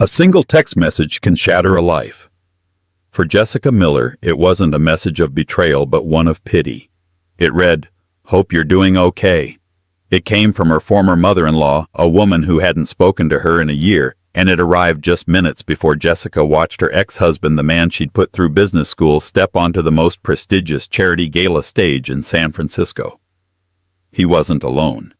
A single text message can shatter a life. For Jessica Miller, it wasn't a message of betrayal but one of pity. It read, "Hope you're doing okay." It came from her former mother-in-law, a woman who hadn't spoken to her in a year, and it arrived just minutes before Jessica watched her ex-husband, the man she'd put through business school, step onto the most prestigious charity gala stage in San Francisco. He wasn't alone.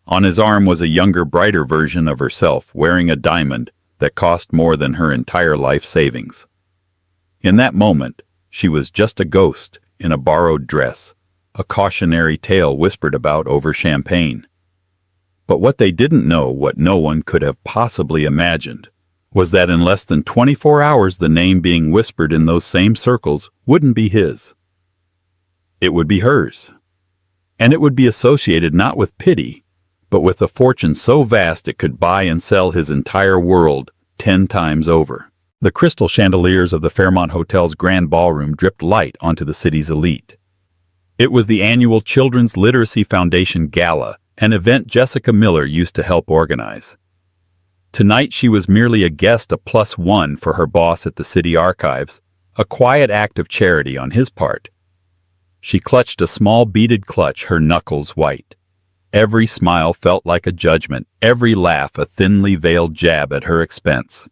On his arm was a younger, brighter version of herself, wearing a diamond that cost more than her entire life savings. In that moment, she was just a ghost in a borrowed dress, a cautionary tale whispered about over champagne. But what they didn't know, what no one could have possibly imagined, was that in less than 24 hours the name being whispered in those same circles wouldn't be his. It would be hers. And it would be associated not with pity, but with a fortune so vast it could buy and sell his entire world 10 times over. The crystal chandeliers of the Fairmont Hotel's grand ballroom dripped light onto the city's elite. It was the annual Children's Literacy Foundation Gala, an event Jessica Miller used to help organize. Tonight she was merely a guest, a +1 for her boss at the city archives, a quiet act of charity on his part. She clutched a small beaded clutch, her knuckles white. Every smile felt like a judgment, every laugh a thinly veiled jab at her expense.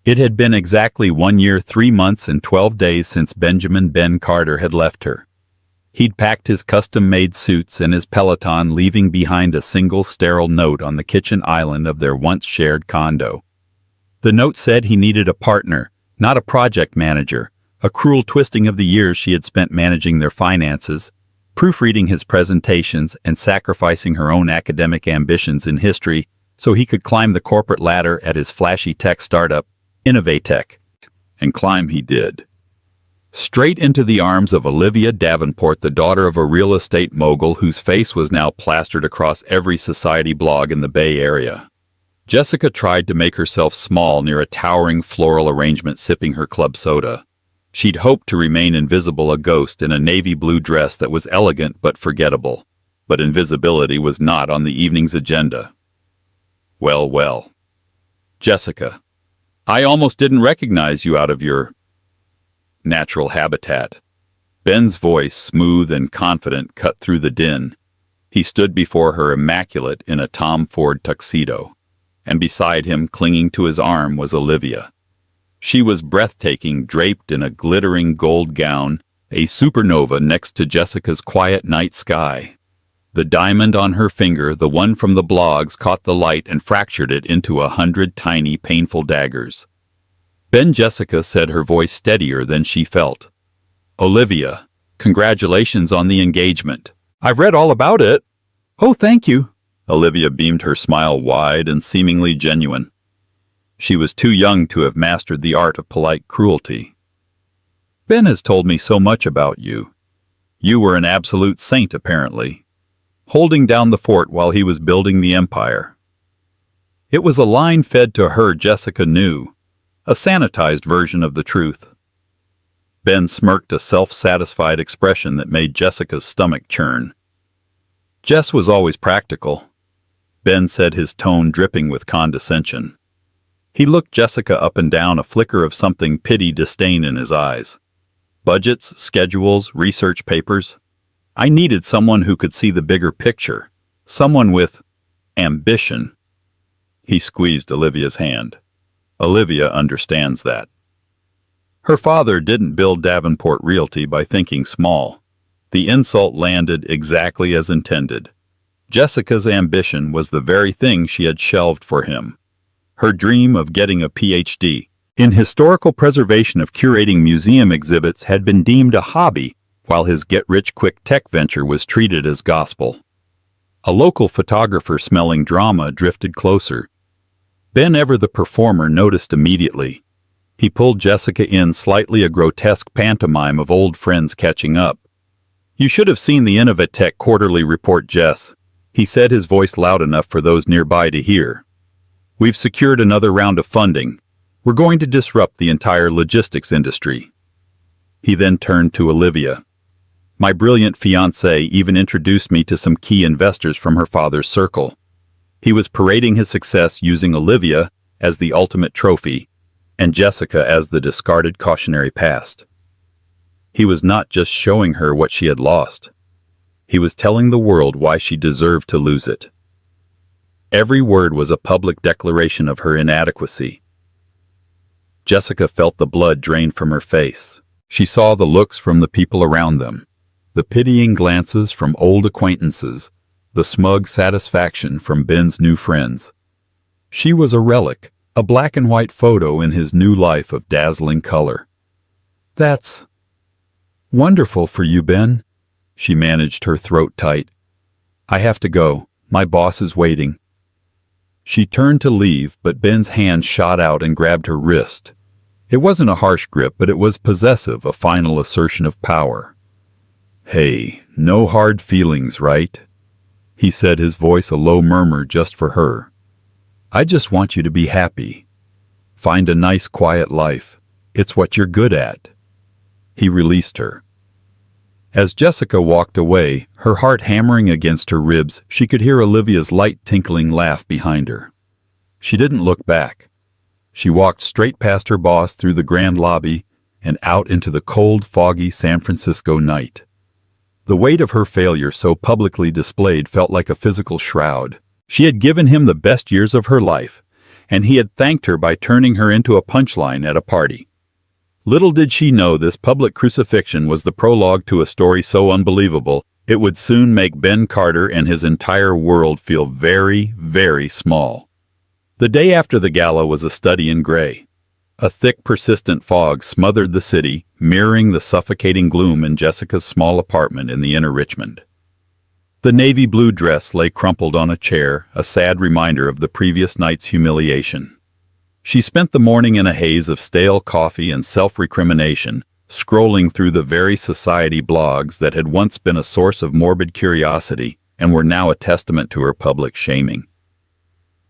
It had been exactly 1 year, 3 months, and 12 days since Benjamin Ben Carter had left her. He'd packed his custom-made suits and his Peloton, leaving behind a single sterile note on the kitchen island of their once-shared condo. The note said he needed a partner, not a project manager, a cruel twisting of the years she had spent managing their finances, proofreading his presentations, and sacrificing her own academic ambitions in history so he could climb the corporate ladder at his flashy tech startup, Innovatech. And climb he did. Straight into the arms of Olivia Davenport, the daughter of a real estate mogul whose face was now plastered across every society blog in the Bay Area. Jessica tried to make herself small near a towering floral arrangement, sipping her club soda. She'd hoped to remain invisible, a ghost in a navy blue dress that was elegant but forgettable. But invisibility was not on the evening's agenda. Well. Jessica, I almost didn't recognize you out of your natural habitat. Ben's voice, smooth and confident, cut through the din. He stood before her, immaculate in a Tom Ford tuxedo, and beside him, clinging to his arm, was Olivia. She was breathtaking, draped in a glittering gold gown, a supernova next to Jessica's quiet night sky. The diamond on her finger, the one from the blogs, caught the light and fractured it into 100 tiny, painful daggers. Ben, Jessica said, her voice steadier than she felt. "Olivia, congratulations on the engagement." "I've read all about it." "Oh, thank you." Olivia beamed, her smile wide and seemingly genuine. She was too young to have mastered the art of polite cruelty. "Ben has told me so much about you. You were an absolute saint, apparently, holding down the fort while he was building the empire." It was a line fed to her Jessica knew, a sanitized version of the truth. Ben smirked, a self-satisfied expression that made Jessica's stomach churn. "Jess was always practical," Ben said, his tone dripping with condescension. He looked Jessica up and down, a flicker of something pity, disdain in his eyes. "Budgets, schedules, research papers. I needed someone who could see the bigger picture, someone with ambition." He squeezed Olivia's hand. "Olivia understands that. Her father didn't build Davenport Realty by thinking small." The insult landed exactly as intended. Jessica's ambition was the very thing she had shelved for him. Her dream of getting a PhD in historical preservation, of curating museum exhibits, had been deemed a hobby, while his get-rich-quick tech venture was treated as gospel. A local photographer smelling drama drifted closer. Ben, ever the performer, noticed immediately. He pulled Jessica in, slightly a grotesque pantomime of old friends catching up. "You should have seen the Innovatech quarterly report, Jess," he said, his voice loud enough for those nearby to hear. "We've secured another round of funding. We're going to disrupt the entire logistics industry." He then turned to Olivia. "My brilliant fiancé even introduced me to some key investors from her father's circle." He was parading his success using Olivia as the ultimate trophy, and Jessica as the discarded cautionary past. He was not just showing her what she had lost. He was telling the world why she deserved to lose it. Every word was a public declaration of her inadequacy. Jessica felt the blood drain from her face. She saw the looks from the people around them, the pitying glances from old acquaintances, the smug satisfaction from Ben's new friends. She was a relic, a black and white photo in his new life of dazzling color. "That's wonderful for you, Ben." She managed her throat tight. "I have to go. My boss is waiting." She turned to leave, but Ben's hand shot out and grabbed her wrist. It wasn't a harsh grip, but it was possessive, a final assertion of power. "Hey, no hard feelings, right?" he said, his voice a low murmur just for her. "I just want you to be happy. Find a nice, quiet life. It's what you're good at." He released her. As Jessica walked away, her heart hammering against her ribs, she could hear Olivia's light, tinkling laugh behind her. She didn't look back. She walked straight past her boss through the grand lobby and out into the cold, foggy San Francisco night. The weight of her failure so publicly displayed felt like a physical shroud. She had given him the best years of her life, and he had thanked her by turning her into a punchline at a party. Little did she know this public crucifixion was the prologue to a story so unbelievable it would soon make Ben Carter and his entire world feel very, very small. The day after the gala was a study in gray. A thick, persistent fog smothered the city, mirroring the suffocating gloom in Jessica's small apartment in the inner Richmond. The navy blue dress lay crumpled on a chair, a sad reminder of the previous night's humiliation. She spent the morning in a haze of stale coffee and self-recrimination, scrolling through the very society blogs that had once been a source of morbid curiosity and were now a testament to her public shaming.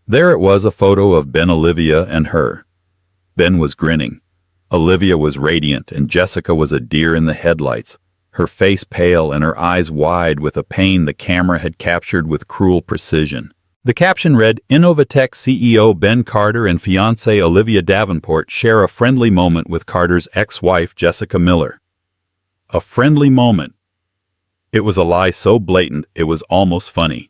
There it was, a photo of Ben, Olivia, and her. Ben was grinning. Olivia was radiant, and Jessica was a deer in the headlights, her face pale and her eyes wide with a pain the camera had captured with cruel precision. The caption read, "Innovatech CEO Ben Carter and fiancée Olivia Davenport share a friendly moment with Carter's ex-wife Jessica Miller." A friendly moment. It was a lie so blatant it was almost funny.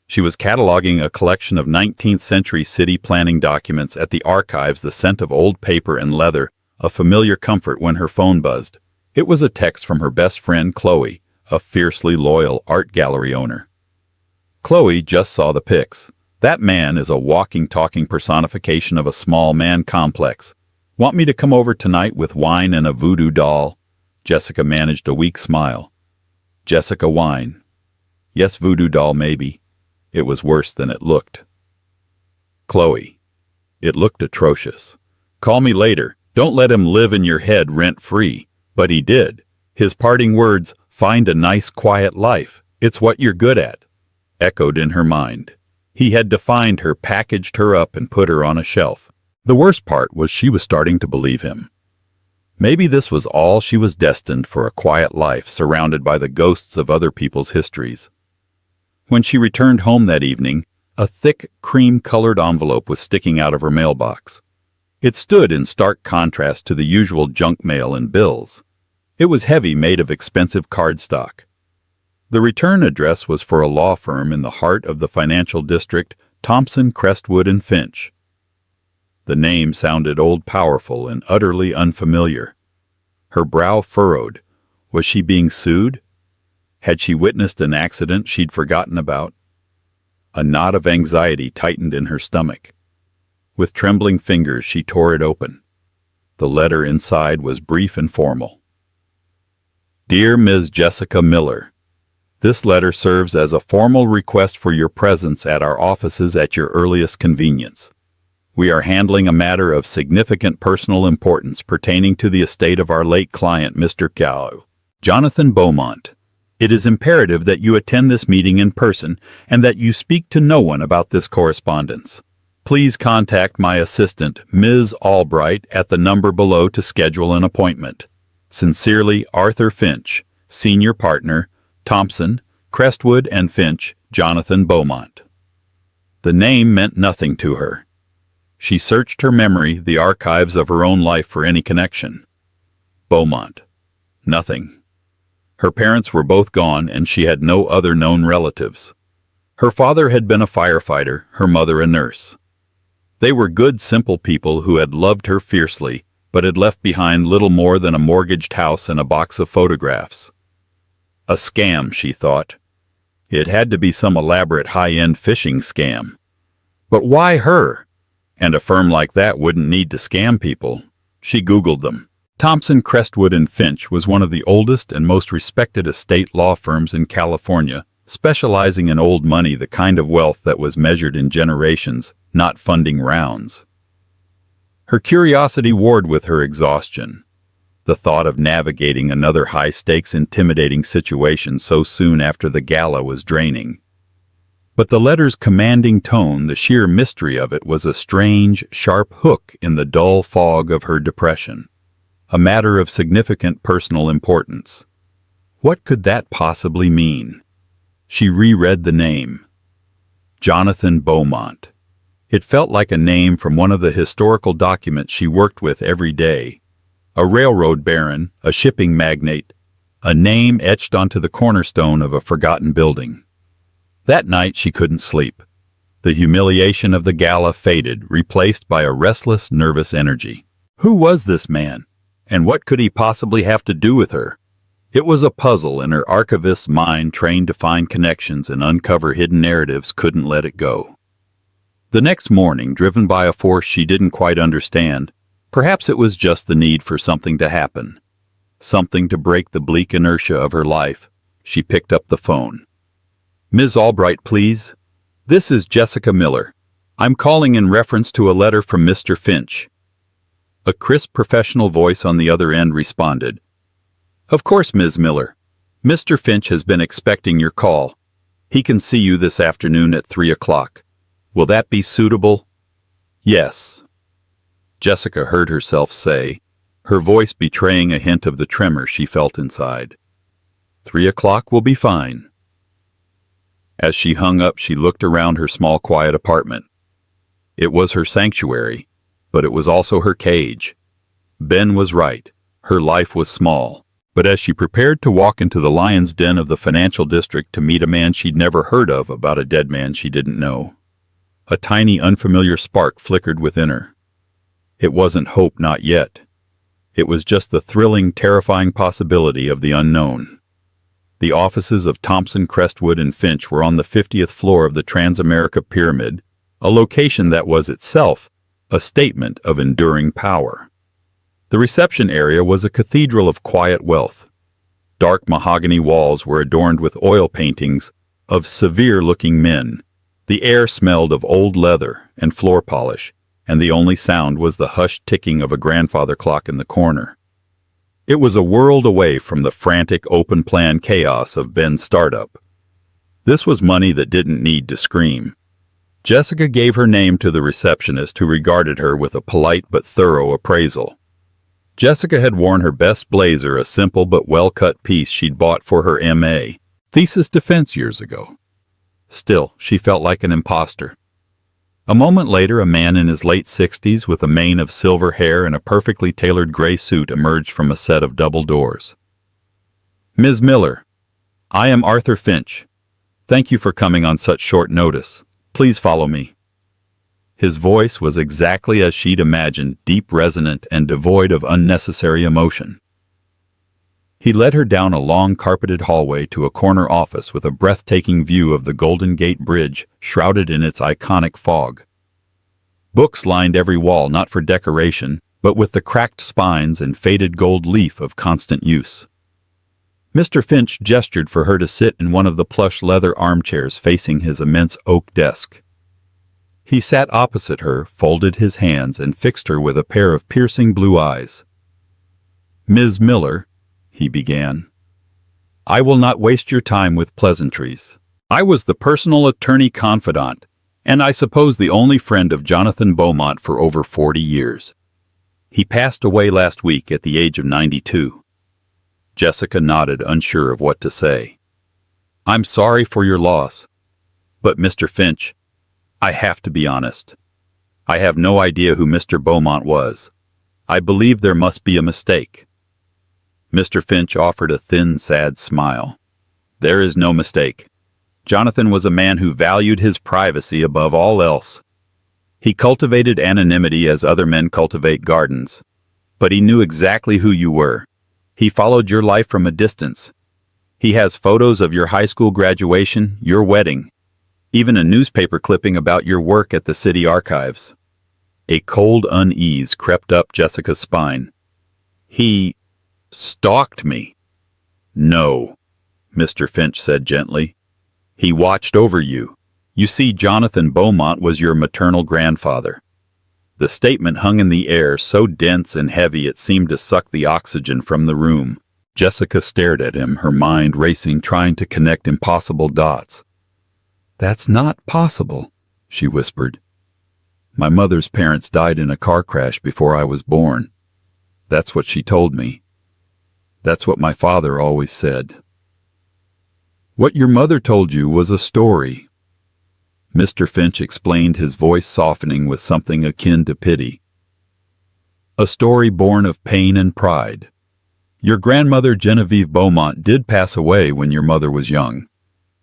She was cataloging a collection of 19th-century city planning documents at the archives, the scent of old paper and leather, a familiar comfort when her phone buzzed. It was a text from her best friend Chloe, a fiercely loyal art gallery owner. Chloe just saw the pics. "That man is a walking, talking personification of a small man complex. Want me to come over tonight with wine and a voodoo doll?" Jessica managed a weak smile. Jessica, wine. Yes, voodoo doll maybe. It was worse than it looked. Chloe. It looked atrocious. "Call me later. Don't let him live in your head rent-free." But he did. His parting words, "Find a nice, quiet life. It's what you're good at," echoed in her mind. He had defined her, packaged her up, and put her on a shelf. The worst part was she was starting to believe him. Maybe this was all she was destined for, a quiet life surrounded by the ghosts of other people's histories. When she returned home that evening, a thick, cream-colored envelope was sticking out of her mailbox. It stood in stark contrast to the usual junk mail and bills. It was heavy, made of expensive cardstock. The return address was for a law firm in the heart of the financial district, Thompson, Crestwood, and Finch. The name sounded old, powerful, and utterly unfamiliar. Her brow furrowed. Was she being sued? Had she witnessed an accident she'd forgotten about? A knot of anxiety tightened in her stomach. With trembling fingers, she tore it open. The letter inside was brief and formal. "Dear Ms. Jessica Miller, this letter serves as a formal request for your presence at our offices at your earliest convenience. We are handling a matter of significant personal importance pertaining to the estate of our late client, Mr. Jonathan Beaumont. It is imperative that you attend this meeting in person and that you speak to no one about this correspondence. Please contact my assistant, Ms. Albright, at the number below to schedule an appointment. Sincerely, Arthur Finch, Senior Partner, Thompson, Crestwood and Finch, Jonathan Beaumont." The name meant nothing to her. She searched her memory, the archives of her own life, for any connection. Beaumont. Nothing. Her parents were both gone, and she had no other known relatives. Her father had been a firefighter, her mother a nurse. They were good, simple people who had loved her fiercely, but had left behind little more than a mortgaged house and a box of photographs. A scam, she thought. It had to be some elaborate high-end phishing scam. But why her? And a firm like that wouldn't need to scam people. She Googled them. Thompson, Crestwood & Finch was one of the oldest and most respected estate law firms in California, specializing in old money, the kind of wealth that was measured in generations, not funding rounds. Her curiosity warred with her exhaustion. The thought of navigating another high-stakes, intimidating situation so soon after the gala was draining. But the letter's commanding tone, the sheer mystery of it, was a strange, sharp hook in the dull fog of her depression. A matter of significant personal importance. What could that possibly mean? She reread the name. Jonathan Beaumont. It felt like a name from one of the historical documents she worked with every day. A railroad baron, a shipping magnate, a name etched onto the cornerstone of a forgotten building. That night she couldn't sleep. The humiliation of the gala faded, replaced by a restless, nervous energy. Who was this man? And what could he possibly have to do with her? It was a puzzle, and her archivist's mind, trained to find connections and uncover hidden narratives, couldn't let it go. The next morning, driven by a force she didn't quite understand, perhaps it was just the need for something to happen, something to break the bleak inertia of her life, she picked up the phone. "Ms. Albright, please. This is Jessica Miller. I'm calling in reference to a letter from Mr. Finch." A crisp professional voice on the other end responded. "Of course, Ms. Miller. Mr. Finch has been expecting your call. He can see you this afternoon at 3 o'clock. Will that be suitable?" "Yes," Jessica heard herself say, her voice betraying a hint of the tremor she felt inside. 3 o'clock will be fine." As she hung up, she looked around her small, quiet apartment. It was her sanctuary, but it was also her cage. Ben was right. Her life was small. But as she prepared to walk into the lion's den of the financial district to meet a man she'd never heard of about a dead man she didn't know, a tiny, unfamiliar spark flickered within her. It wasn't hope, not yet. It was just the thrilling, terrifying possibility of the unknown. The offices of Thompson, Crestwood & Finch were on the 50th floor of the Transamerica Pyramid, a location that was itself a statement of enduring power. The reception area was a cathedral of quiet wealth. Dark mahogany walls were adorned with oil paintings of severe-looking men. The air smelled of old leather and floor polish, and the only sound was the hushed ticking of a grandfather clock in the corner. It was a world away from the frantic, open-plan chaos of Ben's startup. This was money that didn't need to scream. Jessica gave her name to the receptionist, who regarded her with a polite but thorough appraisal. Jessica had worn her best blazer, a simple but well-cut piece she'd bought for her M.A. thesis defense years ago. Still, she felt like an imposter. A moment later, a man in his late 60s with a mane of silver hair and a perfectly tailored gray suit emerged from a set of double doors. "Ms. Miller, I am Arthur Finch. Thank you for coming on such short notice. Please follow me." His voice was exactly as she'd imagined, deep, resonant, and devoid of unnecessary emotion. He led her down a long, carpeted hallway to a corner office with a breathtaking view of the Golden Gate Bridge shrouded in its iconic fog. Books lined every wall, not for decoration, but with the cracked spines and faded gold leaf of constant use. Mr. Finch gestured for her to sit in one of the plush leather armchairs facing his immense oak desk. He sat opposite her, folded his hands, and fixed her with a pair of piercing blue eyes. "Ms. Miller," he began, "I will not waste your time with pleasantries. I was the personal attorney confidant, and I suppose the only friend of Jonathan Beaumont for over 40 years. He passed away last week at the age of 92. Jessica nodded, unsure of what to say. "I'm sorry for your loss. But, Mr. Finch, I have to be honest. I have no idea who Mr. Beaumont was. I believe there must be a mistake." Mr. Finch offered a thin, sad smile. "There is no mistake. Jonathan was a man who valued his privacy above all else. He cultivated anonymity as other men cultivate gardens. But he knew exactly who you were. He followed your life from a distance. He has photos of your high school graduation, your wedding, even a newspaper clipping about your work at the city archives." A cold unease crept up Jessica's spine. "He stalked me." "No," Mr. Finch said gently. "He watched over you. You see, Jonathan Beaumont was your maternal grandfather." The statement hung in the air, so dense and heavy it seemed to suck the oxygen from the room. Jessica stared at him, her mind racing, trying to connect impossible dots. "That's not possible," she whispered. "My mother's parents died in a car crash before I was born. That's what she told me. That's what my father always said." "What your mother told you was a story," Mr. Finch explained, his voice softening with something akin to pity. "A story born of pain and pride. Your grandmother Genevieve Beaumont did pass away when your mother was young,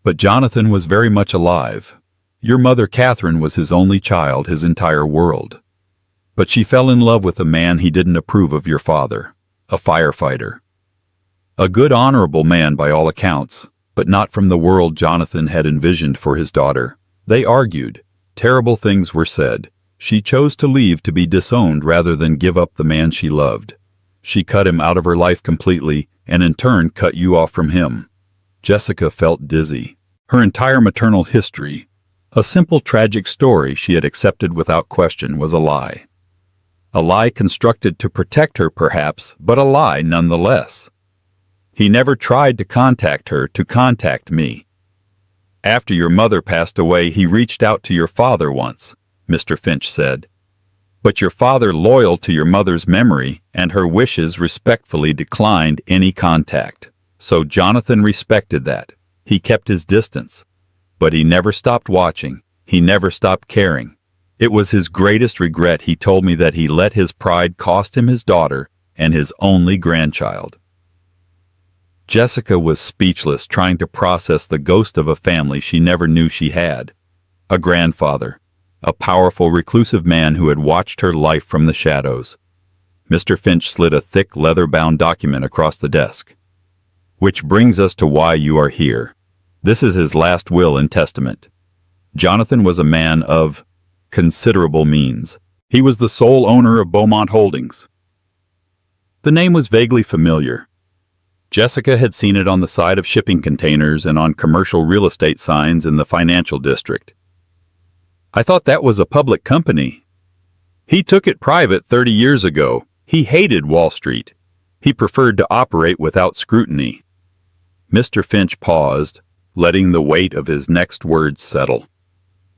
but Jonathan was very much alive. Your mother Catherine was his only child, his entire world. But she fell in love with a man he didn't approve of, your father, a firefighter. A good, honorable man by all accounts, but not from the world Jonathan had envisioned for his daughter. They argued. Terrible things were said. She chose to leave to be disowned rather than give up the man she loved. She cut him out of her life completely, and in turn cut you off from him." Jessica felt dizzy. Her entire maternal history, a simple tragic story she had accepted without question, was a lie. A lie constructed to protect her, perhaps, but a lie nonetheless. "He never tried to contact her, to contact me. After your mother passed away, he reached out to your father once," Mr. Finch said. "But your father, loyal to your mother's memory and her wishes, respectfully declined any contact. So Jonathan respected that. He kept his distance. But he never stopped watching. He never stopped caring. It was his greatest regret, he told me, that he let his pride cost him his daughter and his only grandchild." Jessica was speechless, trying to process the ghost of a family she never knew she had. A grandfather, a powerful, reclusive man who had watched her life from the shadows. Mr. Finch slid a thick, leather-bound document across the desk. "Which brings us to why you are here. This is his last will and testament. Jonathan was a man of considerable means. He was the sole owner of Beaumont Holdings." The name was vaguely familiar. Jessica had seen it on the side of shipping containers and on commercial real estate signs in the financial district. "I thought that was a public company." "He took it private 30 years ago. He hated Wall Street. He preferred to operate without scrutiny." Mr. Finch paused, letting the weight of his next words settle.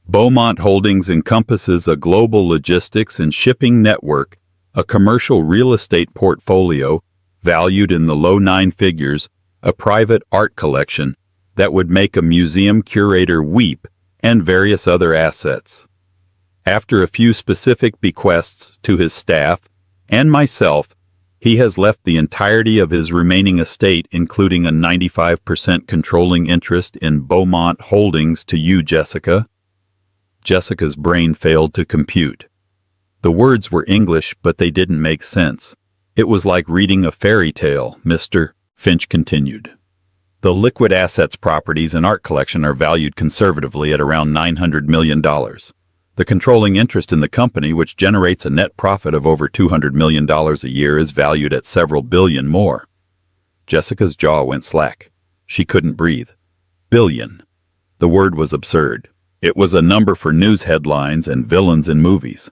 "Beaumont Holdings encompasses a global logistics and shipping network, a commercial real estate portfolio valued in the low 9 figures, a private art collection that would make a museum curator weep, and various other assets. After a few specific bequests to his staff and myself, he has left the entirety of his remaining estate, including a 95% controlling interest in Beaumont Holdings, to you, Jessica." Jessica's brain failed to compute. The words were English, but they didn't make sense. It was like reading a fairy tale. Mr. Finch continued. "The liquid assets, properties, and art collection are valued conservatively at around $900 million. The controlling interest in the company, which generates a net profit of over $200 million a year, is valued at several billion more." Jessica's jaw went slack. She couldn't breathe. Billion. The word was absurd. It was a number for news headlines and villains in movies.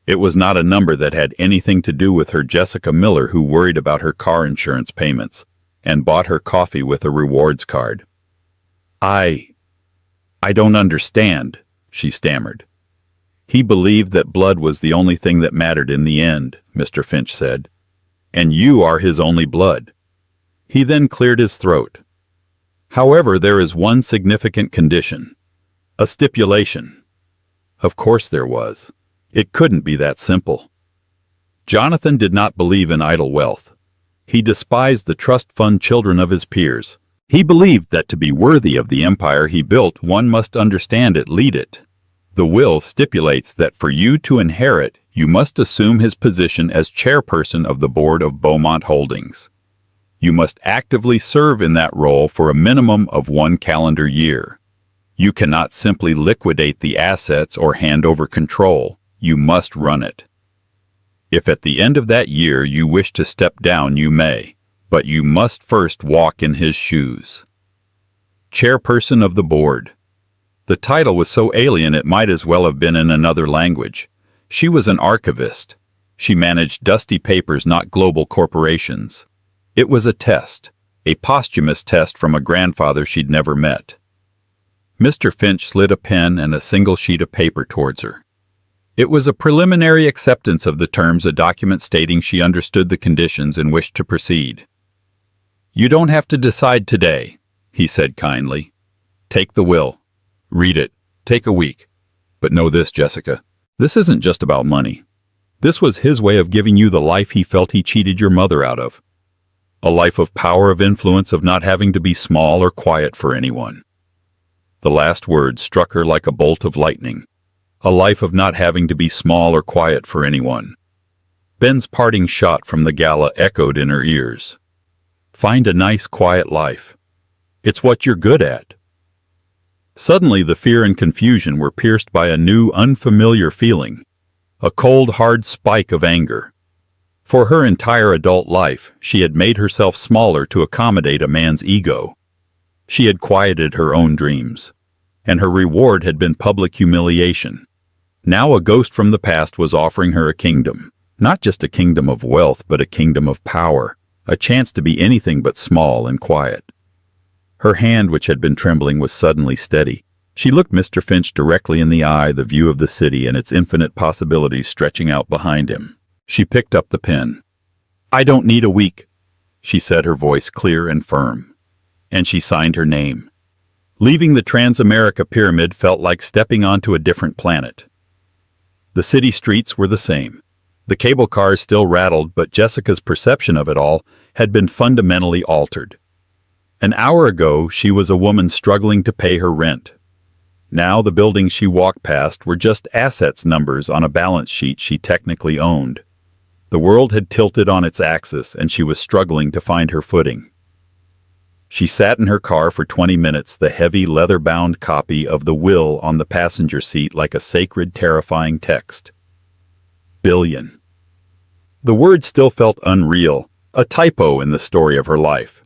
It was not a number that had anything to do with her, Jessica Miller, who worried about her car insurance payments and bought her coffee with a rewards card. I don't understand," she stammered. "He believed that blood was the only thing that mattered in the end," Mr. Finch said. "And you are his only blood." He then cleared his throat. "However, there is one significant condition. A stipulation." Of course there was. It couldn't be that simple. Jonathan did not believe in idle wealth. He despised the trust fund children of his peers. He believed that to be worthy of the empire he built, one must understand it, lead it. The will stipulates that for you to inherit, you must assume his position as chairperson of the board of Beaumont Holdings. You must actively serve in that role for a minimum of 1 calendar year. You cannot simply liquidate the assets or hand over control. You must run it. If at the end of that year you wish to step down, you may, but you must first walk in his shoes. Chairperson of the board. The title was so alien it might as well have been in another language. She was an archivist. She managed dusty papers, not global corporations. It was a test, a posthumous test from a grandfather she'd never met. Mr. Finch slid a pen and a single sheet of paper towards her. It was a preliminary acceptance of the terms, a document stating she understood the conditions and wished to proceed. "You don't have to decide today," he said kindly. "Take the will. Read it. Take a week. But know this, Jessica. This isn't just about money. This was his way of giving you the life he felt he cheated your mother out of. A life of power, of influence, of not having to be small or quiet for anyone." The last word struck her like a bolt of lightning. A life of not having to be small or quiet for anyone. Ben's parting shot from the gala echoed in her ears. Find a nice, quiet life. It's what you're good at. Suddenly the fear and confusion were pierced by a new, unfamiliar feeling. A cold, hard spike of anger. For her entire adult life, she had made herself smaller to accommodate a man's ego. She had quieted her own dreams, and her reward had been public humiliation. Now a ghost from the past was offering her a kingdom, not just a kingdom of wealth, but a kingdom of power, a chance to be anything but small and quiet. Her hand, which had been trembling, was suddenly steady. She looked Mr. Finch directly in the eye, the view of the city and its infinite possibilities stretching out behind him. She picked up the pen. "I don't need a week," she said, her voice clear and firm. And she signed her name. Leaving the Transamerica Pyramid felt like stepping onto a different planet. The city streets were the same. The cable cars still rattled, but Jessica's perception of it all had been fundamentally altered. An hour ago, she was a woman struggling to pay her rent. Now the buildings she walked past were just assets numbers on a balance sheet she technically owned. The world had tilted on its axis, and she was struggling to find her footing. She sat in her car for 20 minutes, the heavy, leather-bound copy of the will on the passenger seat like a sacred, terrifying text. Billion. The word still felt unreal, a typo in the story of her life.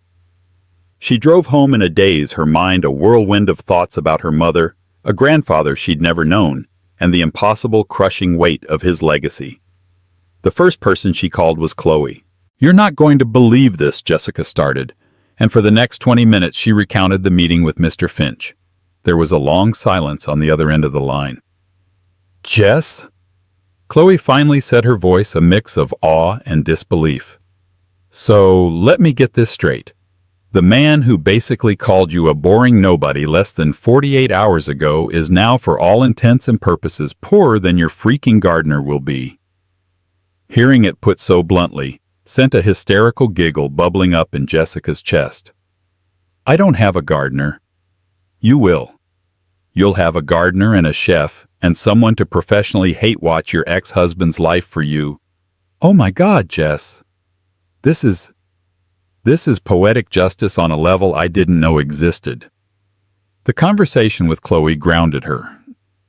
She drove home in a daze, her mind a whirlwind of thoughts about her mother, a grandfather she'd never known, and the impossible, crushing weight of his legacy. The first person she called was Chloe. "You're not going to believe this," Jessica started, and for the next 20 minutes she recounted the meeting with Mr. Finch. There was a long silence on the other end of the line. "Jess?" Chloe finally said, her voice a mix of awe and disbelief. "So, let me get this straight. The man who basically called you a boring nobody less than 48 hours ago is now, for all intents and purposes, poorer than your freaking gardener will be." Hearing it put so bluntly sent a hysterical giggle bubbling up in Jessica's chest. "I don't have a gardener." "You will. You'll have a gardener and a chef and someone to professionally hate-watch your ex-husband's life for you." "Oh my God, Jess. This is poetic justice on a level I didn't know existed." The conversation with Chloe grounded her.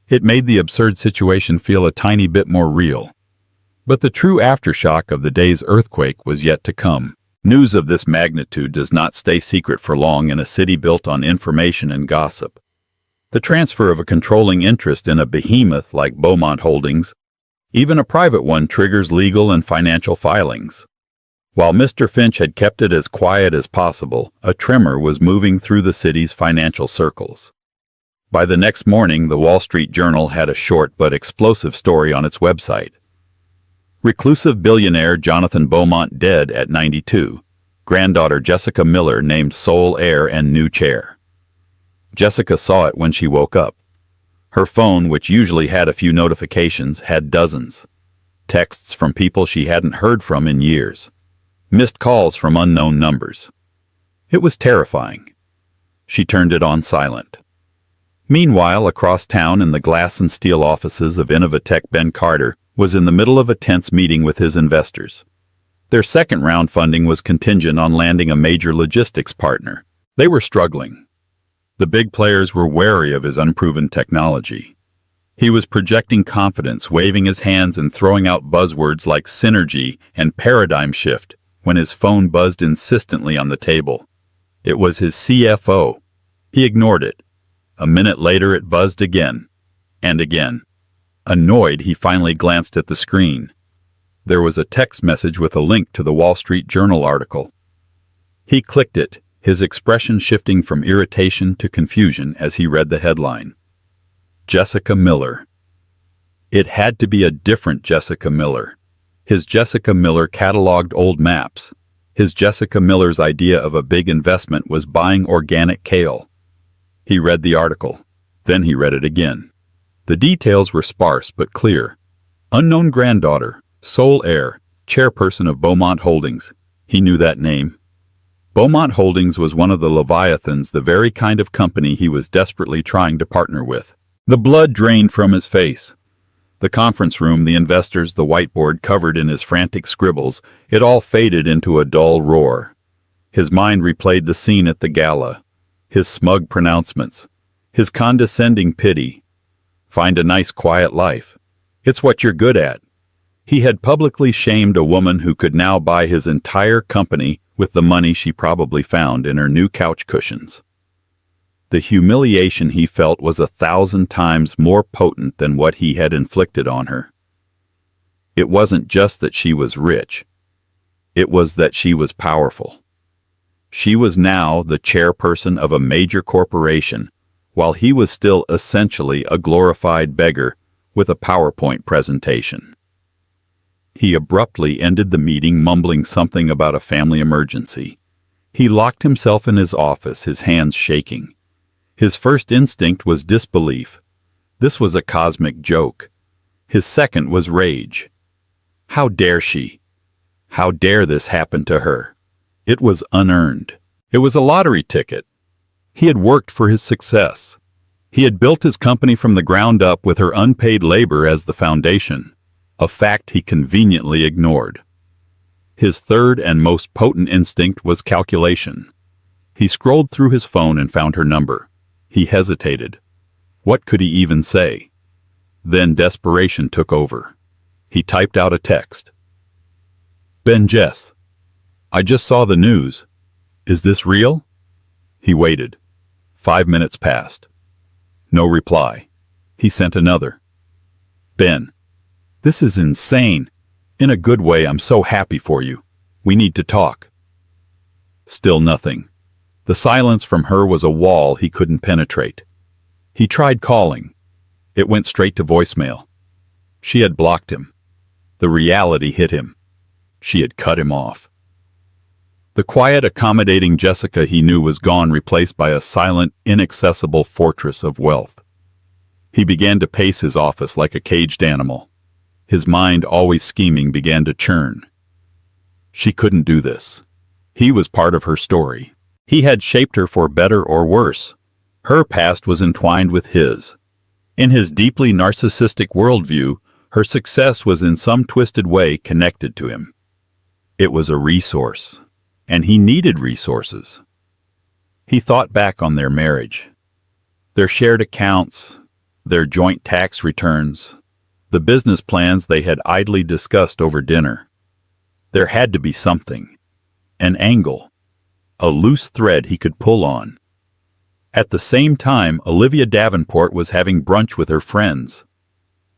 It made the absurd situation feel a tiny bit more real. But the true aftershock of the day's earthquake was yet to come. News of this magnitude does not stay secret for long in a city built on information and gossip. The transfer of a controlling interest in a behemoth like Beaumont Holdings, even a private one, triggers legal and financial filings. While Mr. Finch had kept it as quiet as possible, a tremor was moving through the city's financial circles. By the next morning, the Wall Street Journal had a short but explosive story on its website. Reclusive billionaire Jonathan Beaumont dead at 92. Granddaughter Jessica Miller named sole heir and new chair. Jessica saw it when she woke up. Her phone, which usually had a few notifications, had dozens. Texts from people she hadn't heard from in years. Missed calls from unknown numbers. It was terrifying. She turned it on silent. Meanwhile, across town in the glass and steel offices of Innovatech, Ben Carter was in the middle of a tense meeting with his investors. Their second round funding was contingent on landing a major logistics partner. They were struggling. The big players were wary of his unproven technology. He was projecting confidence, waving his hands and throwing out buzzwords like synergy and paradigm shift when his phone buzzed insistently on the table. It was his CFO. He ignored it. A minute later it buzzed again, and again. Annoyed, he finally glanced at the screen. There was a text message with a link to the Wall Street Journal article. He clicked it, his expression shifting from irritation to confusion as he read the headline. Jessica Miller. It had to be a different Jessica Miller. His Jessica Miller cataloged old maps. His Jessica Miller's idea of a big investment was buying organic kale. He read the article. Then he read it again. The details were sparse but clear. Unknown granddaughter, sole heir, chairperson of Beaumont Holdings. He knew that name. Beaumont Holdings was one of the Leviathans, the very kind of company he was desperately trying to partner with. The blood drained from his face. The conference room, the investors, the whiteboard covered in his frantic scribbles, it all faded into a dull roar. His mind replayed the scene at the gala. His smug pronouncements. His condescending pity. Find a nice quiet life. It's what you're good at. He had publicly shamed a woman who could now buy his entire company with the money she probably found in her new couch cushions. The humiliation he felt was 1,000 times more potent than what he had inflicted on her. It wasn't just that she was rich. It was that she was powerful. She was now the chairperson of a major corporation, while he was still essentially a glorified beggar with a PowerPoint presentation. He abruptly ended the meeting, mumbling something about a family emergency. He locked himself in his office, his hands shaking. His first instinct was disbelief. This was a cosmic joke. His second was rage. How dare she? How dare this happen to her? It was unearned. It was a lottery ticket. He had worked for his success. He had built his company from the ground up with her unpaid labor as the foundation, a fact he conveniently ignored. His third and most potent instinct was calculation. He scrolled through his phone and found her number. He hesitated. What could he even say? Then desperation took over. He typed out a text. Ben Jess. I just saw the news. Is this real? He waited. 5 minutes passed. No reply. He sent another. Ben. This is insane. In a good way, I'm so happy for you. We need to talk. Still nothing. The silence from her was a wall he couldn't penetrate. He tried calling. It went straight to voicemail. She had blocked him. The reality hit him. She had cut him off. The quiet, accommodating Jessica he knew was gone, replaced by a silent, inaccessible fortress of wealth. He began to pace his office like a caged animal. His mind, always scheming, began to churn. She couldn't do this. He was part of her story. He had shaped her for better or worse. Her past was entwined with his. In his deeply narcissistic worldview, her success was in some twisted way connected to him. It was a resource, and he needed resources. He thought back on their marriage, their shared accounts, their joint tax returns, the business plans they had idly discussed over dinner. There had to be something, an angle, a loose thread he could pull on. At the same time, Olivia Davenport was having brunch with her friends.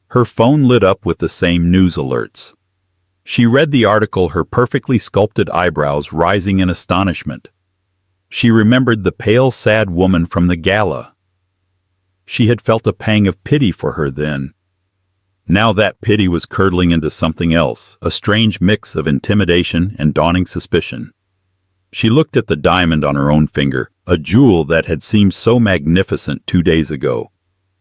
Her phone lit up with the same news alerts. She read the article, her perfectly sculpted eyebrows rising in astonishment. She remembered the pale, sad woman from the gala. She had felt a pang of pity for her then. Now that pity was curdling into something else, a strange mix of intimidation and dawning suspicion. She looked at the diamond on her own finger, a jewel that had seemed so magnificent 2 days ago.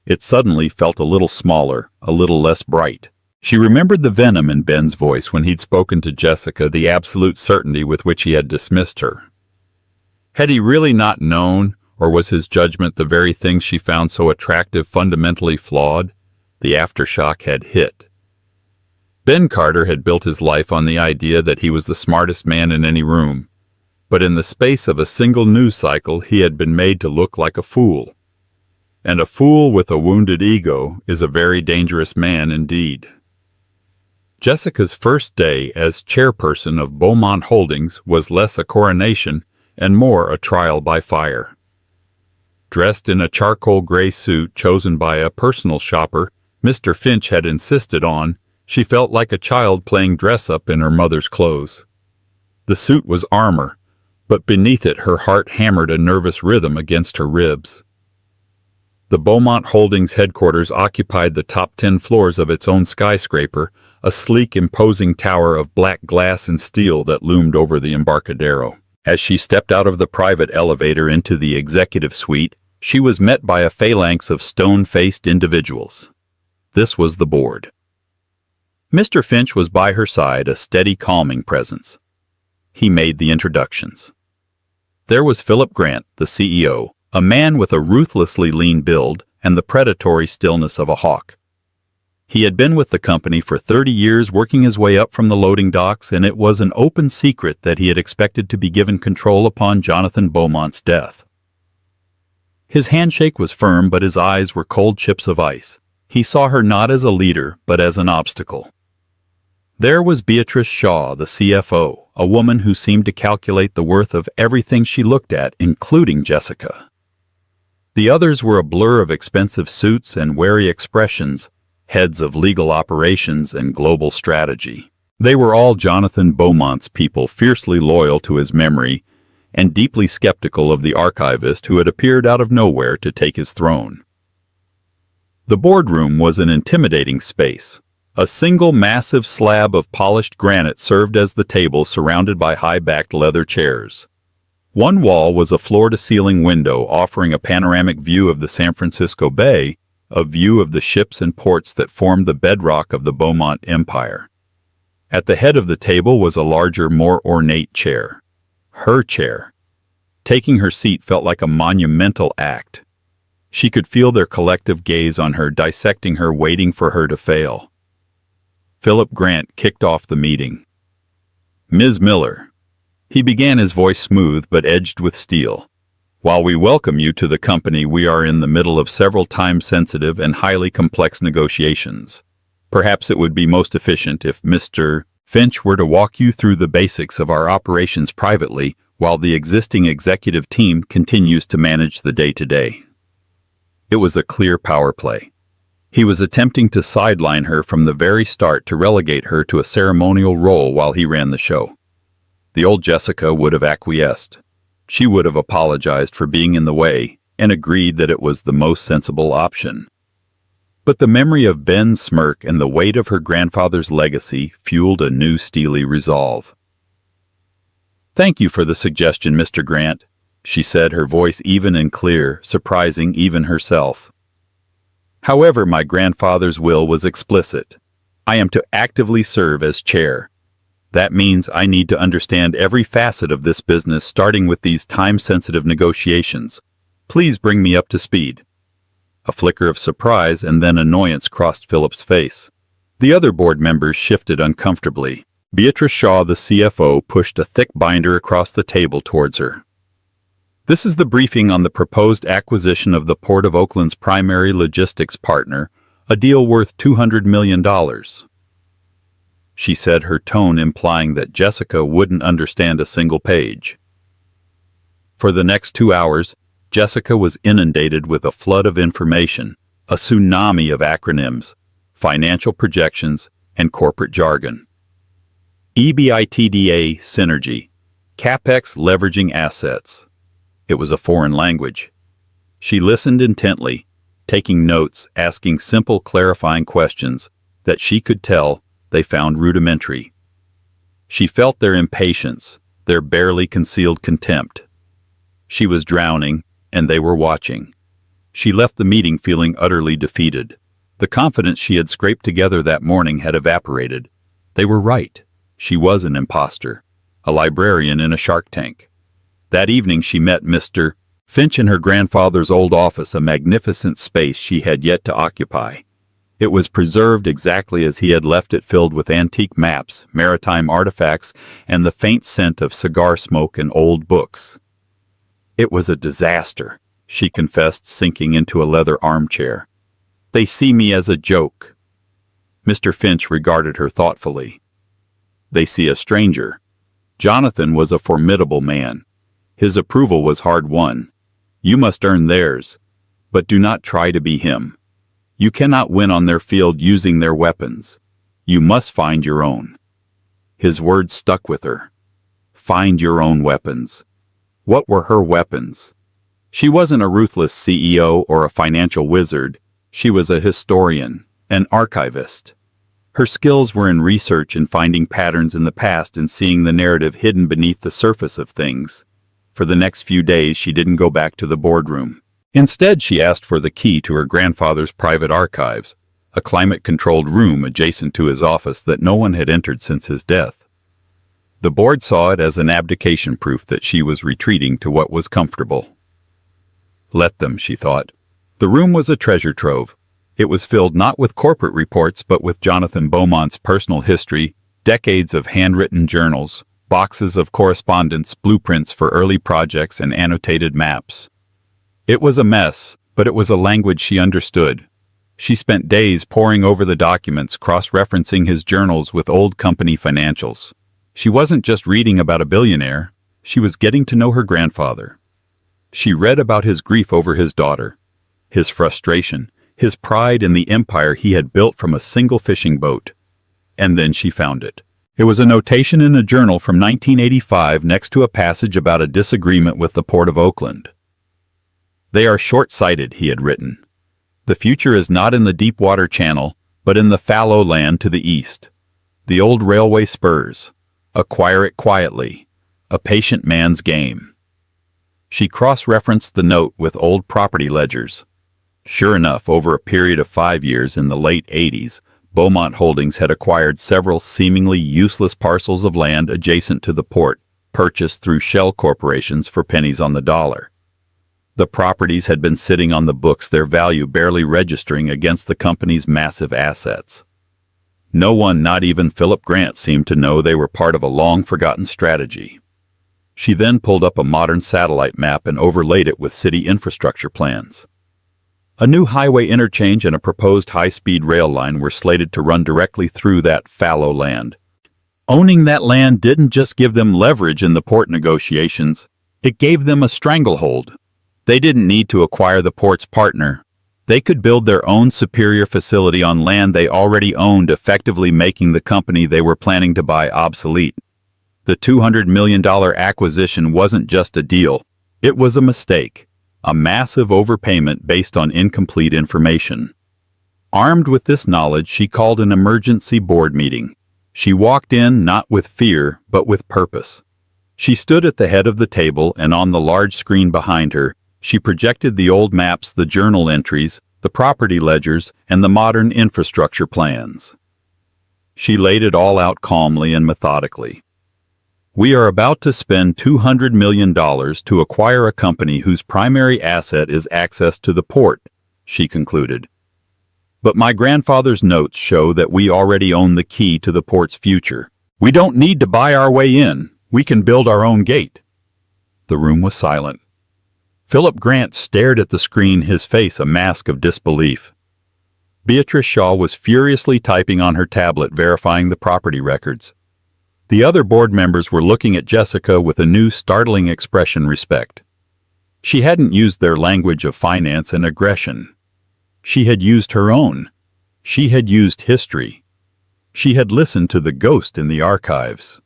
It suddenly felt a little smaller, a little less bright. She remembered the venom in Ben's voice when he'd spoken to Jessica, the absolute certainty with which he had dismissed her. Had he really not known, or was his judgment the very thing she found so attractive fundamentally flawed? The aftershock had hit. Ben Carter had built his life on the idea that he was the smartest man in any room, but in the space of a single news cycle he had been made to look like a fool. And a fool with a wounded ego is a very dangerous man indeed. Jessica's first day as chairperson of Beaumont Holdings was less a coronation and more a trial by fire. Dressed in a charcoal gray suit chosen by a personal shopper Mr. Finch had insisted on, she felt like a child playing dress-up in her mother's clothes. The suit was armor, but beneath it her heart hammered a nervous rhythm against her ribs. The Beaumont Holdings headquarters occupied the top 10 floors of its own skyscraper, a sleek, imposing tower of black glass and steel that loomed over the Embarcadero. As she stepped out of the private elevator into the executive suite, she was met by a phalanx of stone-faced individuals. This was the board. Mr. Finch was by her side, a steady, calming presence. He made the introductions. There was Philip Grant, the CEO, a man with a ruthlessly lean build and the predatory stillness of a hawk. He had been with the company for 30 years, working his way up from the loading docks, and it was an open secret that he had expected to be given control upon Jonathan Beaumont's death. His handshake was firm, but his eyes were cold chips of ice. He saw her not as a leader, but as an obstacle. There was Beatrice Shaw, the CFO, a woman who seemed to calculate the worth of everything she looked at, including Jessica. The others were a blur of expensive suits and wary expressions, heads of legal operations and global strategy. They were all Jonathan Beaumont's people, fiercely loyal to his memory and deeply skeptical of the archivist who had appeared out of nowhere to take his throne. The boardroom was an intimidating space. A single massive slab of polished granite served as the table, surrounded by high-backed leather chairs. One wall was a floor-to-ceiling window offering a panoramic view of the San Francisco Bay, a view of the ships and ports that formed the bedrock of the Beaumont Empire. At the head of the table was a larger, more ornate chair. Her chair. Taking her seat felt like a monumental act. She could feel their collective gaze on her, dissecting her, waiting for her to fail. Philip Grant kicked off the meeting. Ms. Miller. He began, his voice smooth but edged with steel. While we welcome you to the company, we are in the middle of several time-sensitive and highly complex negotiations. Perhaps it would be most efficient if Mr. Finch were to walk you through the basics of our operations privately, while the existing executive team continues to manage the day-to-day. It was a clear power play. He was attempting to sideline her from the very start, to relegate her to a ceremonial role while he ran the show. The old Jessica would have acquiesced. She would have apologized for being in the way and agreed that it was the most sensible option. But the memory of Ben's smirk and the weight of her grandfather's legacy fueled a new steely resolve. "Thank you for the suggestion, Mr. Grant," she said, her voice even and clear, surprising even herself. "However, my grandfather's will was explicit. I am to actively serve as chair. That means I need to understand every facet of this business, starting with these time-sensitive negotiations. Please bring me up to speed." A flicker of surprise and then annoyance crossed Philip's face. The other board members shifted uncomfortably. Beatrice Shaw, the CFO, pushed a thick binder across the table towards her. "This is the briefing on the proposed acquisition of the Port of Oakland's primary logistics partner, a deal worth $200 million. She said, her tone implying that Jessica wouldn't understand a single page. For the next 2 hours, Jessica was inundated with a flood of information, a tsunami of acronyms, financial projections, and corporate jargon. EBITDA synergy, CapEx leveraging assets. It was a foreign language. She listened intently, taking notes, asking simple clarifying questions that she could tell they found rudimentary. She felt their impatience, their barely concealed contempt. She was drowning, and they were watching. She left the meeting feeling utterly defeated. The confidence she had scraped together that morning had evaporated. They were right. She was an imposter, a librarian in a Shark Tank. That evening she met Mr. Finch in her grandfather's old office, a magnificent space she had yet to occupy. It was preserved exactly as he had left it, filled with antique maps, maritime artifacts, and the faint scent of cigar smoke and old books. It was a disaster, she confessed, sinking into a leather armchair. They see me as a joke. Mr. Finch regarded her thoughtfully. They see a stranger. Jonathan was a formidable man. His approval was hard-won. You must earn theirs, but do not try to be him. You cannot win on their field using their weapons. You must find your own. His words stuck with her. Find your own weapons. What were her weapons? She wasn't a ruthless CEO or a financial wizard. She was a historian, an archivist. Her skills were in research and finding patterns in the past and seeing the narrative hidden beneath the surface of things. For the next few days, she didn't go back to the boardroom. Instead, she asked for the key to her grandfather's private archives, a climate-controlled room adjacent to his office that no one had entered since his death. The board saw it as an abdication proof that she was retreating to what was comfortable. Let them, she thought. The room was a treasure trove. It was filled not with corporate reports but with Jonathan Beaumont's personal history, decades of handwritten journals, boxes of correspondence, blueprints for early projects, and annotated maps. It was a mess, but it was a language she understood. She spent days poring over the documents, cross-referencing his journals with old company financials. She wasn't just reading about a billionaire, she was getting to know her grandfather. She read about his grief over his daughter, his frustration, his pride in the empire he had built from a single fishing boat. And then she found it. It was a notation in a journal from 1985 next to a passage about a disagreement with the Port of Oakland. They are short-sighted, he had written. The future is not in the Deepwater Channel, but in the fallow land to the east. The old railway spurs. Acquire it quietly. A patient man's game. She cross-referenced the note with old property ledgers. Sure enough, over a period of 5 years in the late 80s, Beaumont Holdings had acquired several seemingly useless parcels of land adjacent to the port, purchased through shell corporations for pennies on the dollar. The properties had been sitting on the books, their value barely registering against the company's massive assets. No one, not even Philip Grant, seemed to know they were part of a long-forgotten strategy. She then pulled up a modern satellite map and overlaid it with city infrastructure plans. A new highway interchange and a proposed high-speed rail line were slated to run directly through that fallow land. Owning that land didn't just give them leverage in the port negotiations, it gave them a stranglehold. They didn't need to acquire the port's partner. They could build their own superior facility on land they already owned, effectively making the company they were planning to buy obsolete. The $200 million acquisition wasn't just a deal, it was a mistake. A massive overpayment based on incomplete information. Armed with this knowledge, she called an emergency board meeting. She walked in not with fear, but with purpose. She stood at the head of the table, and on the large screen behind her, she projected the old maps, the journal entries, the property ledgers, and the modern infrastructure plans. She laid it all out calmly and methodically. We are about to spend $200 million to acquire a company whose primary asset is access to the port, she concluded. But my grandfather's notes show that we already own the key to the port's future. We don't need to buy our way in. We can build our own gate. The room was silent. Philip Grant stared at the screen, his face a mask of disbelief. Beatrice Shaw was furiously typing on her tablet, verifying the property records. The other board members were looking at Jessica with a new, startling expression: respect. She hadn't used their language of finance and aggression. She had used her own. She had used history. She had listened to the ghost in the archives.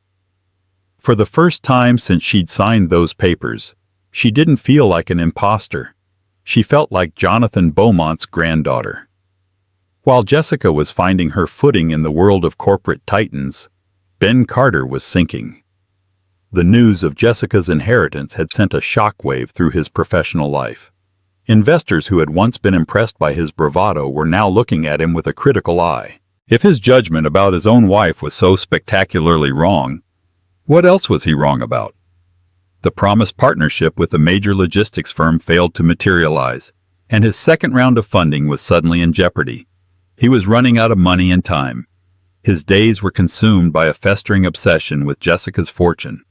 For the first time since she'd signed those papers, she didn't feel like an imposter. She felt like Jonathan Beaumont's granddaughter. While Jessica was finding her footing in the world of corporate titans, Ben Carter was sinking. The news of Jessica's inheritance had sent a shockwave through his professional life. Investors who had once been impressed by his bravado were now looking at him with a critical eye. If his judgment about his own wife was so spectacularly wrong, what else was he wrong about? The promised partnership with a major logistics firm failed to materialize, and his second round of funding was suddenly in jeopardy. He was running out of money and time. His days were consumed by a festering obsession with Jessica's fortune.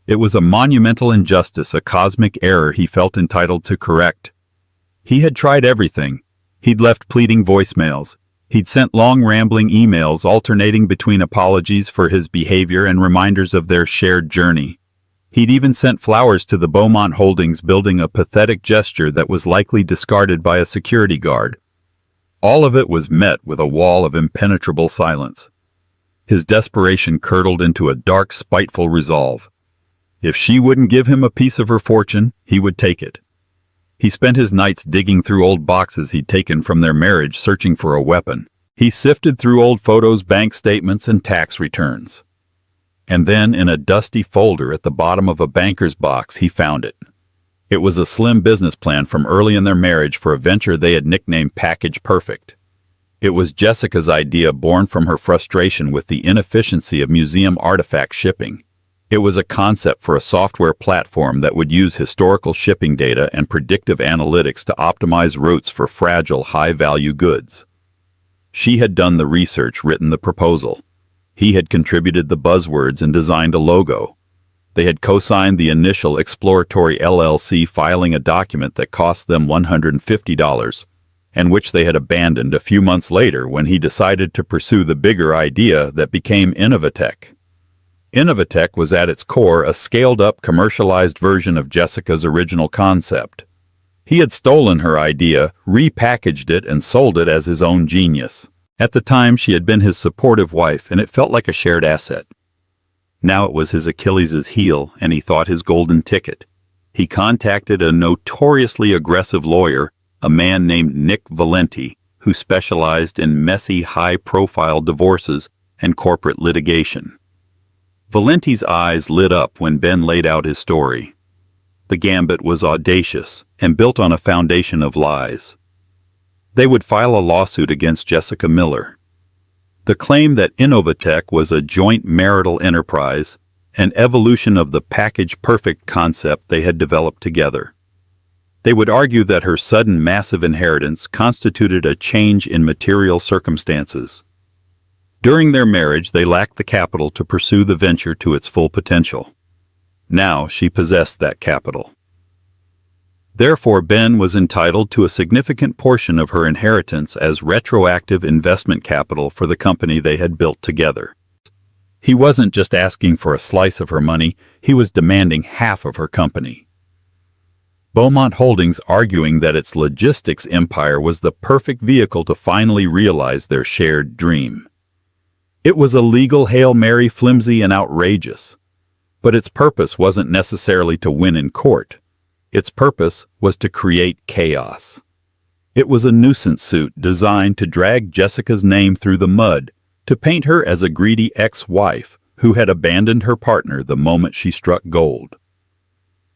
It was a monumental injustice, a cosmic error he felt entitled to correct. He had tried everything. He'd left pleading voicemails. He'd sent long rambling emails alternating between apologies for his behavior and reminders of their shared journey. He'd even sent flowers to the Beaumont Holdings building, a pathetic gesture that was likely discarded by a security guard. All of it was met with a wall of impenetrable silence. His desperation curdled into a dark, spiteful resolve. If she wouldn't give him a piece of her fortune, he would take it. He spent his nights digging through old boxes he'd taken from their marriage, searching for a weapon. He sifted through old photos, bank statements, and tax returns. And then, in a dusty folder at the bottom of a banker's box, he found it. It was a slim business plan from early in their marriage for a venture they had nicknamed Package Perfect. It was Jessica's idea, born from her frustration with the inefficiency of museum artifact shipping. It was a concept for a software platform that would use historical shipping data and predictive analytics to optimize routes for fragile, high-value goods. She had done the research, written the proposal. He had contributed the buzzwords and designed a logo. They had co-signed the initial exploratory LLC, filing a document that cost them $150, and which they had abandoned a few months later when he decided to pursue the bigger idea that became Innovatech. Innovatech was at its core a scaled-up, commercialized version of Jessica's original concept. He had stolen her idea, repackaged it, and sold it as his own genius. At the time, she had been his supportive wife, and it felt like a shared asset. Now it was his Achilles' heel, and he thought his golden ticket. He contacted a notoriously aggressive lawyer, a man named Nick Valenti, who specialized in messy, high-profile divorces and corporate litigation. Valenti's eyes lit up when Ben laid out his story. The gambit was audacious and built on a foundation of lies. They would file a lawsuit against Jessica Miller. The claim that Innovatech was a joint marital enterprise, an evolution of the Package Perfect concept they had developed together. They would argue that her sudden massive inheritance constituted a change in material circumstances. During their marriage, they lacked the capital to pursue the venture to its full potential. Now she possessed that capital. Therefore, Ben was entitled to a significant portion of her inheritance as retroactive investment capital for the company they had built together. He wasn't just asking for a slice of her money, he was demanding half of her company. Beaumont Holdings arguing that its logistics empire was the perfect vehicle to finally realize their shared dream. It was a legal Hail Mary, flimsy and outrageous. But its purpose wasn't necessarily to win in court. Its purpose was to create chaos. It was a nuisance suit designed to drag Jessica's name through the mud, to paint her as a greedy ex-wife who had abandoned her partner the moment she struck gold.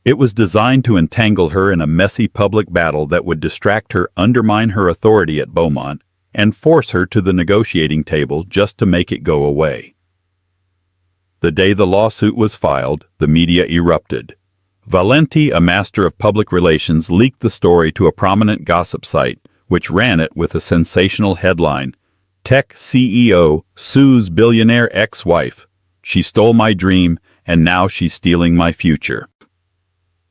It was designed to entangle her in a messy public battle that would distract her, undermine her authority at Beaumont, and force her to the negotiating table just to make it go away. The day the lawsuit was filed, the media erupted. Valenti, a master of public relations, leaked the story to a prominent gossip site, which ran it with a sensational headline, "Tech CEO sues billionaire ex-wife. She stole my dream, and now she's stealing my future."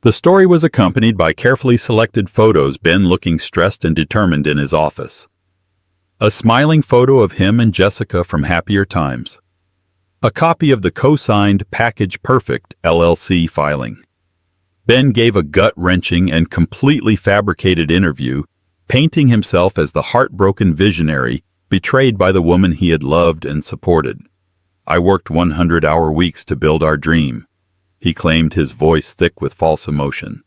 The story was accompanied by carefully selected photos, Ben looking stressed and determined in his office. A smiling photo of him and Jessica from happier times. A copy of the co-signed Package Perfect LLC filing. Ben gave a gut-wrenching and completely fabricated interview, painting himself as the heartbroken visionary betrayed by the woman he had loved and supported. "I worked 100-hour weeks to build our dream," he claimed, his voice thick with false emotion.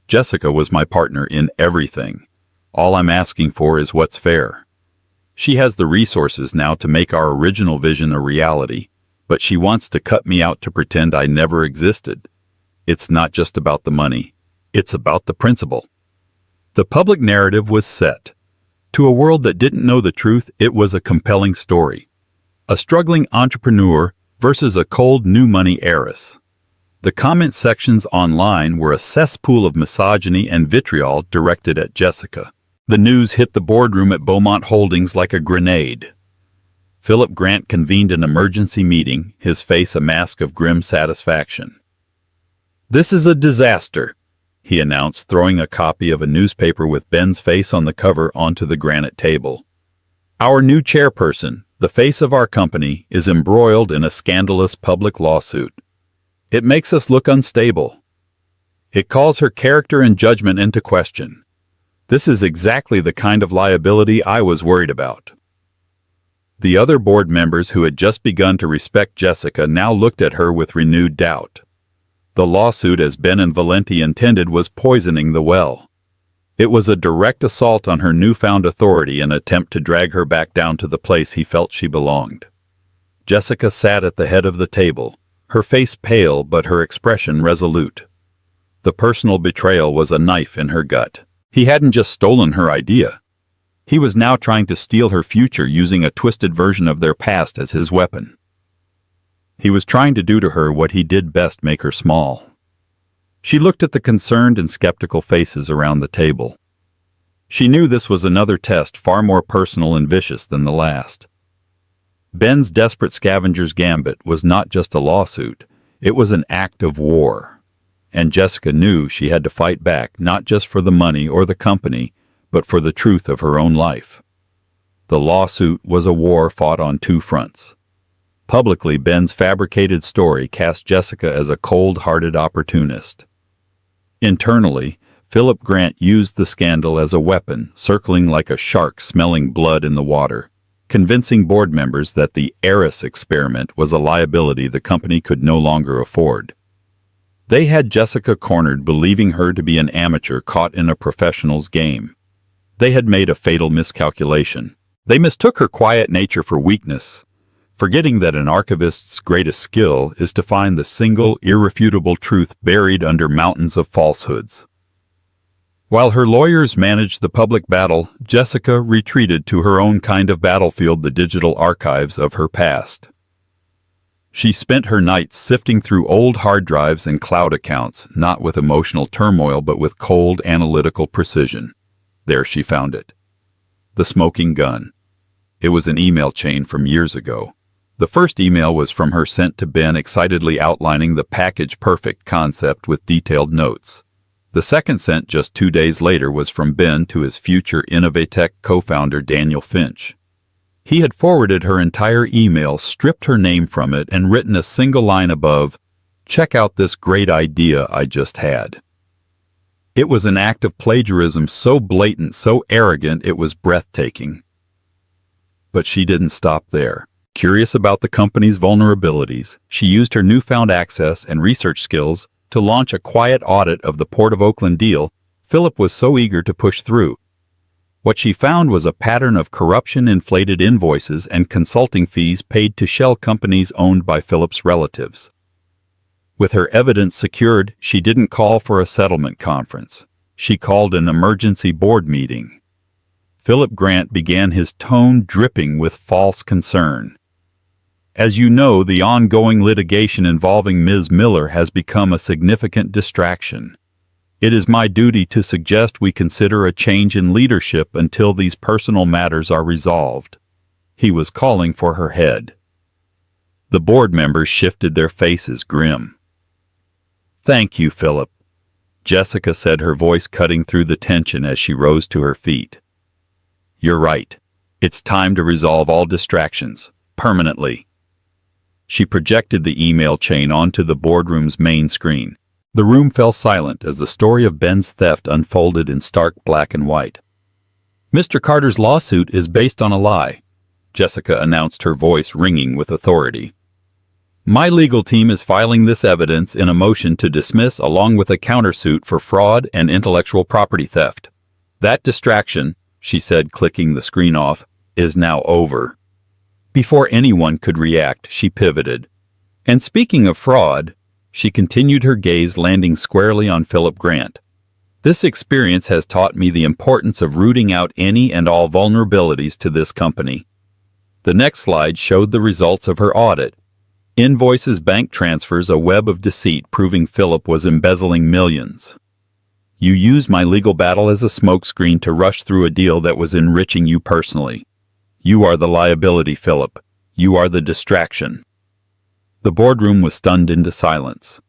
"Jessica was my partner in everything. All I'm asking for is what's fair. She has the resources now to make our original vision a reality, but she wants to cut me out to pretend I never existed. It's not just about the money. It's about the principle." The public narrative was set. To a world that didn't know the truth, it was a compelling story. A struggling entrepreneur versus a cold new money heiress. The comment sections online were a cesspool of misogyny and vitriol directed at Jessica. The news hit the boardroom at Beaumont Holdings like a grenade. Philip Grant convened an emergency meeting, his face a mask of grim satisfaction. "This is a disaster," he announced, throwing a copy of a newspaper with Ben's face on the cover onto the granite table. "Our new chairperson, the face of our company, is embroiled in a scandalous public lawsuit. It makes us look unstable. It calls her character and judgment into question. This is exactly the kind of liability I was worried about." The other board members who had just begun to respect Jessica now looked at her with renewed doubt. The lawsuit, as Ben and Valenti intended, was poisoning the well. It was a direct assault on her newfound authority, an attempt to drag her back down to the place he felt she belonged. Jessica sat at the head of the table, her face pale but her expression resolute. The personal betrayal was a knife in her gut. He hadn't just stolen her idea. He was now trying to steal her future, using a twisted version of their past as his weapon. He was trying to do to her what he did best: make her small. She looked at the concerned and skeptical faces around the table. She knew this was another test far more personal and vicious than the last. Ben's desperate scavenger's gambit was not just a lawsuit, it was an act of war. And Jessica knew she had to fight back, not just for the money or the company, but for the truth of her own life. The lawsuit was a war fought on two fronts. Publicly, Ben's fabricated story cast Jessica as a cold-hearted opportunist. Internally, Philip Grant used the scandal as a weapon, circling like a shark smelling blood in the water, convincing board members that the heiress experiment was a liability the company could no longer afford. They had Jessica cornered, believing her to be an amateur caught in a professional's game. They had made a fatal miscalculation. They mistook her quiet nature for weakness, forgetting that an archivist's greatest skill is to find the single, irrefutable truth buried under mountains of falsehoods. While her lawyers managed the public battle, Jessica retreated to her own kind of battlefield, the digital archives of her past. She spent her nights sifting through old hard drives and cloud accounts, not with emotional turmoil but with cold, analytical precision. There she found it. The smoking gun. It was an email chain from years ago. The first email was from her, sent to Ben, excitedly outlining the package-perfect concept with detailed notes. The second, sent just 2 days later, was from Ben to his future Innovatech co-founder Daniel Finch. He had forwarded her entire email, stripped her name from it, and written a single line above, "Check out this great idea I just had." It was an act of plagiarism so blatant, so arrogant, it was breathtaking. But she didn't stop there. Curious about the company's vulnerabilities, she used her newfound access and research skills to launch a quiet audit of the Port of Oakland deal Philip was so eager to push through. What she found was a pattern of corruption, inflated invoices, and consulting fees paid to shell companies owned by Philip's relatives. With her evidence secured, she didn't call for a settlement conference. She called an emergency board meeting. Philip Grant began, his tone dripping with false concern. "As you know, the ongoing litigation involving Ms. Miller has become a significant distraction. It is my duty to suggest we consider a change in leadership until these personal matters are resolved." He was calling for her head. The board members shifted, their faces grim. "Thank you, Philip," Jessica said, her voice cutting through the tension as she rose to her feet. "You're right. It's time to resolve all distractions, permanently." She projected the email chain onto the boardroom's main screen. The room fell silent as the story of Ben's theft unfolded in stark black and white. "Mr. Carter's lawsuit is based on a lie," Jessica announced, her voice ringing with authority. "My legal team is filing this evidence in a motion to dismiss, along with a countersuit for fraud and intellectual property theft. That distraction," she said, clicking the screen off, "is now over." Before anyone could react, she pivoted. "And speaking of fraud," she continued, her gaze landing squarely on Philip Grant, This experience has taught me the importance of rooting out any and all vulnerabilities to this company. The next slide showed the results of her audit. Invoices, bank transfers, a web of deceit proving Philip was embezzling millions. You used my legal battle as a smokescreen to rush through a deal that was enriching you personally. You are the liability, Philip. You are the distraction. The boardroom was stunned into silence.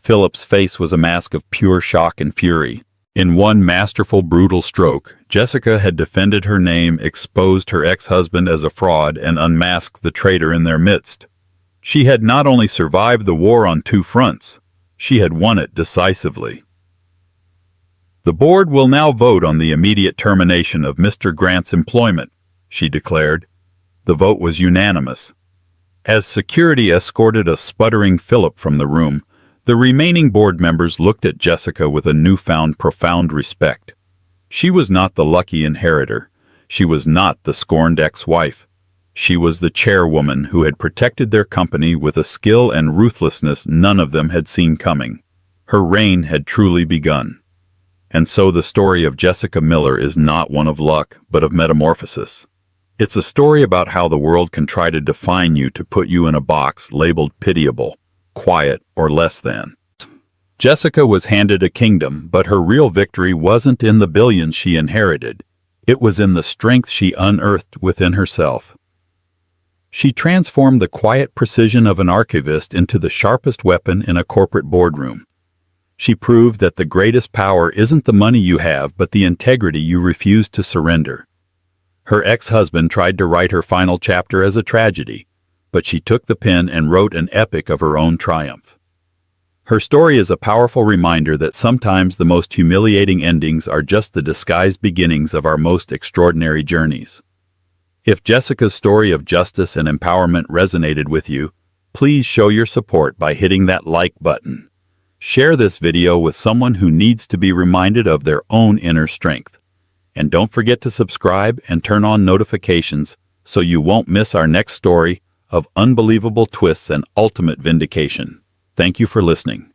Philip's face was a mask of pure shock and fury. In one masterful, brutal stroke, Jessica had defended her name, exposed her ex-husband as a fraud, and unmasked the traitor in their midst. She had not only survived the war on two fronts, she had won it decisively. The board will now vote on the immediate termination of Mr. Grant's employment, she declared. The vote was unanimous. As security escorted a sputtering Philip from the room, the remaining board members looked at Jessica with a newfound profound respect. She was not the lucky inheritor. She was not the scorned ex-wife. She was the chairwoman who had protected their company with a skill and ruthlessness none of them had seen coming. Her reign had truly begun. And so the story of Jessica Miller is not one of luck, but of metamorphosis. It's a story about how the world can try to define you to put you in a box labeled pitiable, quiet, or less than. Jessica was handed a kingdom, but her real victory wasn't in the billions she inherited. It was in the strength she unearthed within herself. She transformed the quiet precision of an archivist into the sharpest weapon in a corporate boardroom. She proved that the greatest power isn't the money you have, but the integrity you refuse to surrender. Her ex-husband tried to write her final chapter as a tragedy, but she took the pen and wrote an epic of her own triumph. Her story is a powerful reminder that sometimes the most humiliating endings are just the disguised beginnings of our most extraordinary journeys. If Jessica's story of justice and empowerment resonated with you, please show your support by hitting that like button. Share this video with someone who needs to be reminded of their own inner strength. And don't forget to subscribe and turn on notifications so you won't miss our next story of unbelievable twists and ultimate vindication. Thank you for listening.